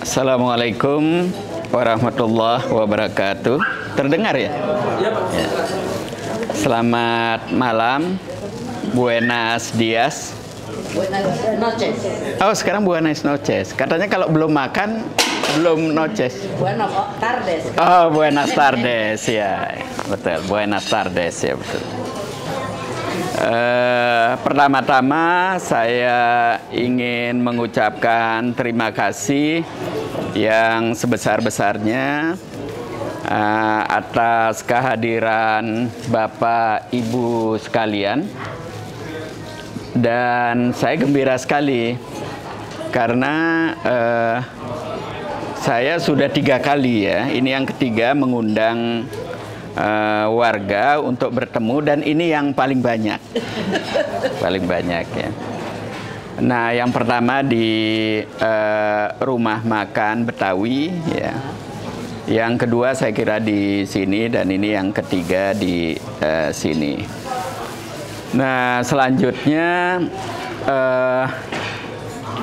Assalamualaikum warahmatullahi wabarakatuh. Terdengar ya? Iya, Pak. Ya. Selamat malam, buenas dias. Buenas noches. Oh, sekarang buenas noches. Katanya kalau belum makan, belum noches. Buenas tardes. Oh, buenas tardes, ya. Betul, buenas tardes, ya betul. Pertama-tama saya ingin mengucapkan terima kasih yang sebesar-besarnya atas kehadiran Bapak Ibu sekalian, dan saya gembira sekali karena saya sudah 3 kali ya, ini yang ketiga mengundang warga untuk bertemu, dan ini yang paling banyak ya. Nah, yang pertama di rumah makan Betawi ya. Yang kedua saya kira di sini, dan ini yang ketiga di sini. Nah, selanjutnya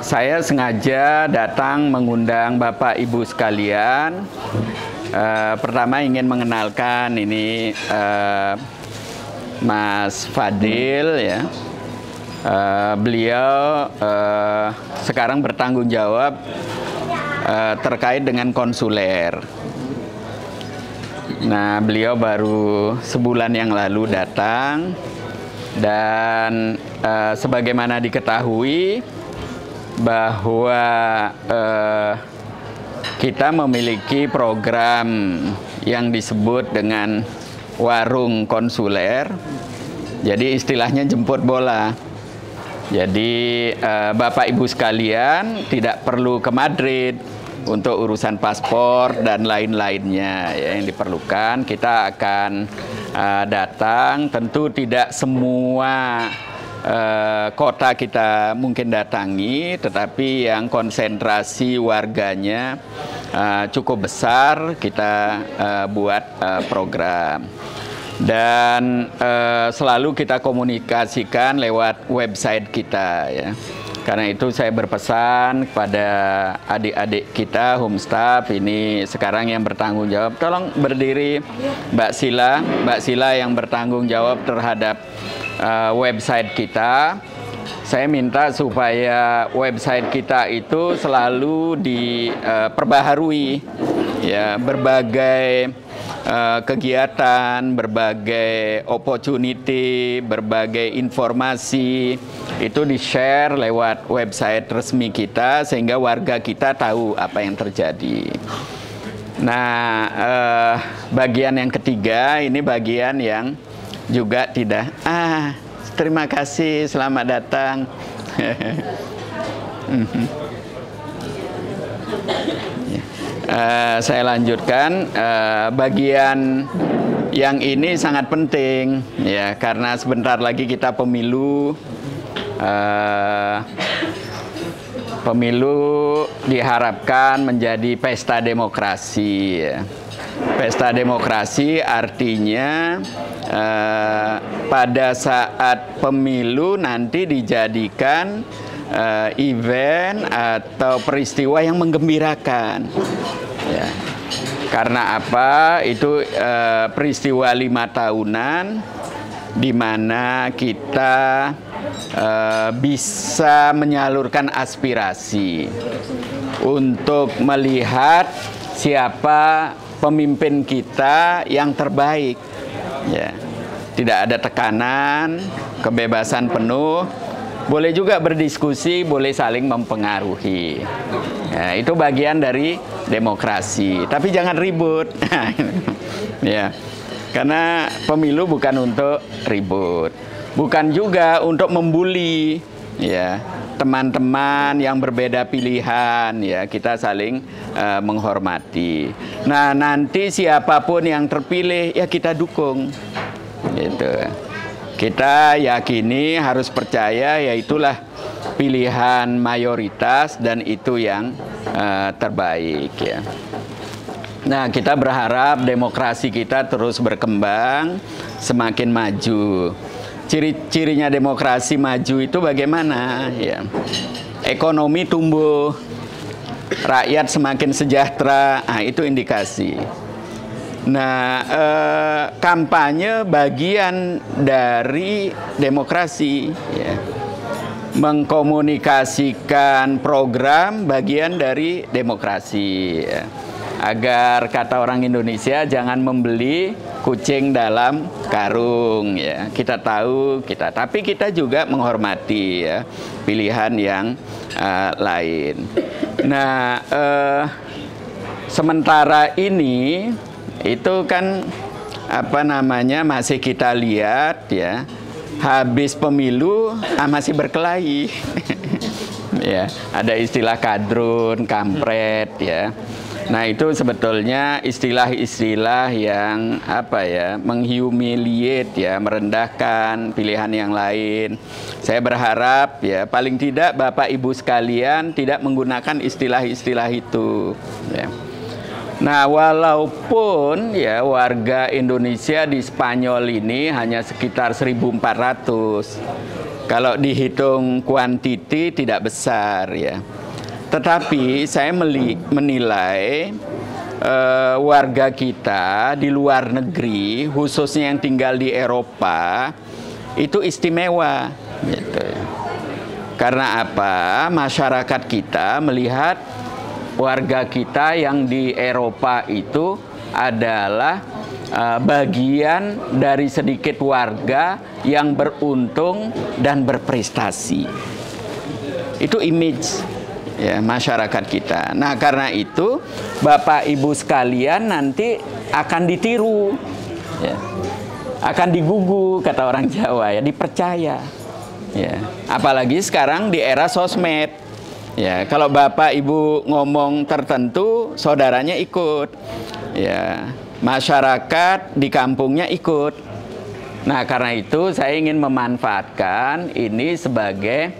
saya sengaja datang mengundang Bapak Ibu sekalian. Pertama ingin mengenalkan ini Mas Fadil ya. Beliau sekarang bertanggung jawab terkait dengan konsuler. Nah, beliau baru sebulan yang lalu datang, dan sebagaimana diketahui bahwa kita memiliki program yang disebut dengan warung konsuler. Jadi istilahnya jemput bola. Jadi Bapak Ibu sekalian tidak perlu ke Madrid untuk urusan paspor dan lain-lainnya ya, yang diperlukan. Kita akan datang, tentu tidak semua kota kita mungkin datangi, tetapi yang konsentrasi warganya cukup besar, kita buat program. Dan selalu kita komunikasikan lewat website kita ya. Karena itu saya berpesan kepada adik-adik kita, home staff, ini sekarang yang bertanggung jawab, tolong berdiri Mbak Sila yang bertanggung jawab terhadap website kita. Saya minta supaya website kita itu selalu diperbaharui ya, berbagai kegiatan, berbagai opportunity, berbagai informasi itu di-share lewat website resmi kita sehingga warga kita tahu apa yang terjadi. Nah, bagian yang ketiga ini bagian yang juga tidak terima kasih, selamat datang. Saya lanjutkan, bagian yang ini sangat penting ya, karena sebentar lagi kita pemilu. Pemilu diharapkan menjadi pesta demokrasi ya. Pesta demokrasi artinya pada saat pemilu nanti dijadikan event atau peristiwa yang menggembirakan ya. Karena apa? Itu peristiwa 5 tahunan di mana kita bisa menyalurkan aspirasi untuk melihat siapa pemimpin kita yang terbaik ya. Tidak ada tekanan, kebebasan penuh, boleh juga berdiskusi, boleh saling mempengaruhi ya, itu bagian dari demokrasi, tapi jangan ribut ya, karena pemilu bukan untuk ribut, bukan juga untuk membuli ya teman-teman yang berbeda pilihan ya, kita saling menghormati. Nah, nanti siapapun yang terpilih ya kita dukung gitu. Kita yakini, harus percaya, ya itulah pilihan mayoritas dan itu yang terbaik ya. Nah, kita berharap demokrasi kita terus berkembang, semakin maju. Ciri-cirinya demokrasi maju itu bagaimana ya? Ekonomi tumbuh, rakyat semakin sejahtera, nah itu indikasi. Nah, kampanye bagian dari demokrasi, ya. Mengkomunikasikan program bagian dari demokrasi, ya. Agar kata orang Indonesia jangan membeli kucing dalam karung, ya. Kita tahu tapi kita juga menghormati, ya, pilihan yang lain. Nah, sementara ini itu kan masih kita lihat, ya, habis pemilu masih berkelahi. Ya, ada istilah kadrun, kampret, ya. Nah, itu sebetulnya istilah-istilah yang menghumiliate, ya, merendahkan pilihan yang lain. Saya berharap, ya, paling tidak Bapak Ibu sekalian tidak menggunakan istilah-istilah itu, ya. Nah, walaupun, ya, warga Indonesia di Spanyol ini hanya sekitar 1.400, kalau dihitung kuantiti tidak besar, ya. Tetapi saya menilai warga kita di luar negeri, khususnya yang tinggal di Eropa, itu istimewa, gitu. Karena apa? Masyarakat kita melihat warga kita yang di Eropa itu adalah bagian dari sedikit warga yang beruntung dan berprestasi. Itu image, ya, masyarakat kita. Nah, karena itu Bapak Ibu sekalian nanti akan ditiru, ya, akan digugu kata orang Jawa, ya, dipercaya, ya. Apalagi sekarang di era sosmed. Ya, kalau Bapak Ibu ngomong tertentu, saudaranya ikut, ya, masyarakat di kampungnya ikut. Nah, karena itu saya ingin memanfaatkan ini sebagai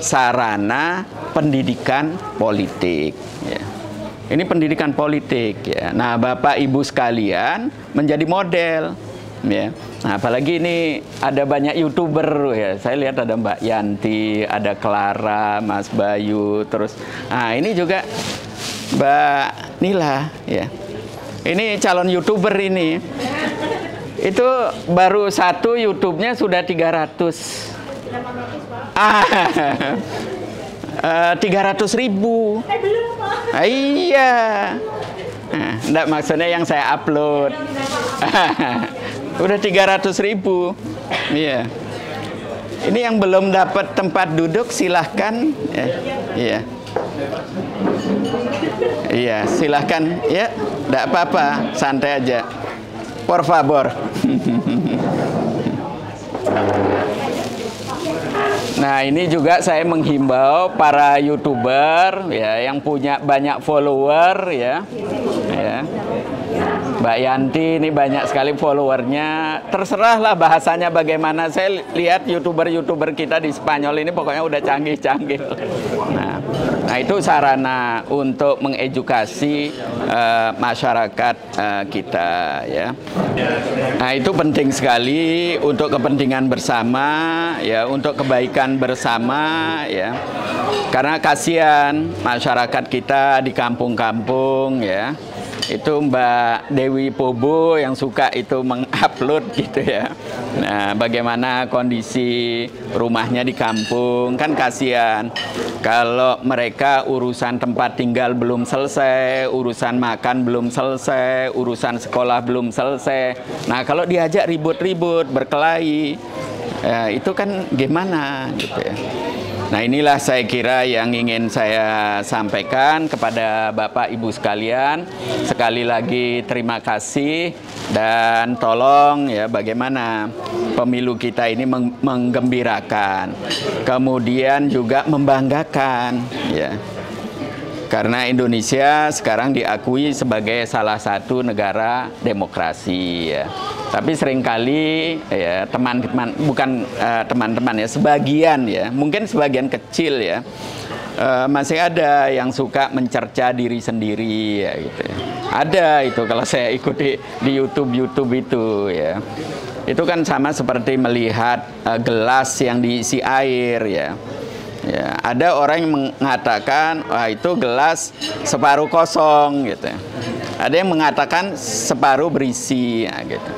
sarana pendidikan politik, ya. Ini pendidikan politik, ya. Nah, Bapak Ibu sekalian menjadi model, ya. Nah, apalagi ini ada banyak YouTuber, ya. Saya lihat ada Mbak Yanti, ada Clara, Mas Bayu, terus ini juga Mbak Nila, ya. Ini calon YouTuber ini. Itu baru satu YouTube-nya sudah 300. 300.000. Iya. Enggak, maksudnya yang saya upload. Udah 300.000. Iya. Ini yang belum dapat tempat duduk silahkan. Iya. Iya, silahkan. Ya, enggak apa-apa, santai aja. Por favor. Nah, ini juga saya menghimbau para YouTuber, ya, yang punya banyak follower, ya. Mbak Yanti ini banyak sekali followernya. Terserahlah bahasanya bagaimana. Saya lihat YouTuber kita di Spanyol ini pokoknya udah canggih-canggih. Nah, itu sarana untuk mengedukasi masyarakat kita, ya. Nah, itu penting sekali untuk kepentingan bersama, ya, untuk kebaikan bersama, ya. Karena kasihan masyarakat kita di kampung-kampung, ya. Itu Mbak Dewi Pobo yang suka itu mengupload gitu, ya. Nah, bagaimana kondisi rumahnya di kampung, kan kasihan. Kalau mereka urusan tempat tinggal belum selesai, urusan makan belum selesai, urusan sekolah belum selesai. Nah, kalau diajak ribut-ribut, berkelahi, ya, itu kan gimana gitu, ya. Nah, inilah saya kira yang ingin saya sampaikan kepada Bapak Ibu sekalian. Sekali lagi terima kasih dan tolong, ya, bagaimana pemilu kita ini menggembirakan, kemudian juga membanggakan, ya. Karena Indonesia sekarang diakui sebagai salah satu negara demokrasi, ya. Tapi seringkali, ya, teman-teman, bukan teman-teman, ya, sebagian, ya, mungkin sebagian kecil, ya, masih ada yang suka mencerca diri sendiri, ya, gitu. Ada itu kalau saya ikuti di YouTube itu, ya. Itu kan sama seperti melihat gelas yang diisi air, ya. Ya, ada orang yang mengatakan, wah itu gelas separuh kosong gitu. Ada yang mengatakan separuh berisi, ya, gitu.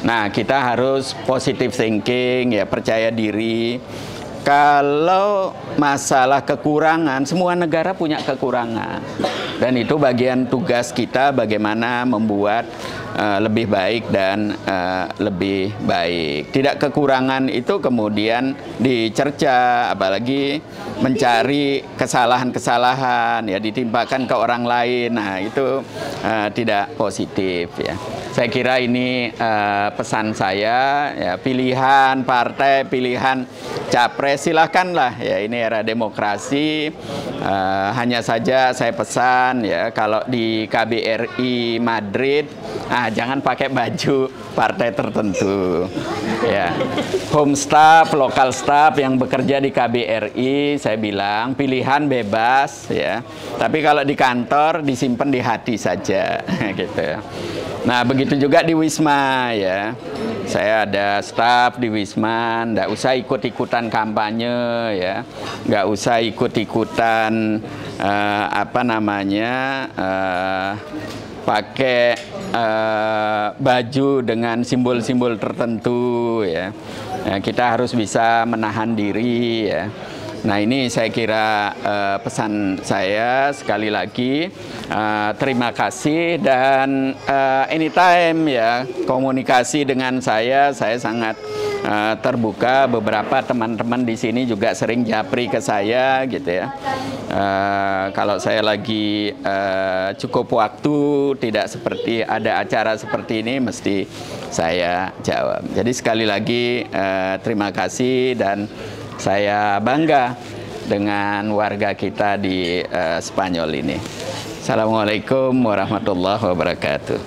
Nah, kita harus positive thinking, ya, percaya diri. Kalau masalah kekurangan, semua negara punya kekurangan. Dan itu bagian tugas kita bagaimana membuat lebih baik dan lebih baik. Tidak kekurangan itu kemudian dicerca, apalagi mencari kesalahan-kesalahan, ya, ditimpakan ke orang lain. Nah, itu tidak positif, ya. Saya kira ini pesan saya, ya, pilihan partai, pilihan capres, silakanlah, ya, ini era demokrasi. Hanya saja saya pesan, ya, kalau di KBRI Madrid, jangan pakai baju partai tertentu, ya. Home staff, lokal staff yang bekerja di KBRI, saya bilang pilihan bebas, ya. Tapi kalau di kantor disimpan di hati saja, gitu. Nah, begitu juga di Wisma, ya. Saya ada staf di Wisma, nggak usah ikut-ikutan kampanye, ya. Nggak usah ikut-ikutan pakai baju dengan simbol-simbol tertentu, ya. Kita harus bisa menahan diri, ya. Nah, ini saya kira pesan saya. Sekali lagi terima kasih, dan anytime, ya, komunikasi dengan saya sangat terbuka. Beberapa teman-teman di sini juga sering japri ke saya, gitu, ya. Kalau saya lagi cukup waktu, tidak seperti ada acara seperti ini, mesti saya jawab. Jadi sekali lagi terima kasih, dan saya bangga dengan warga kita di Spanyol ini. Assalamualaikum warahmatullahi wabarakatuh.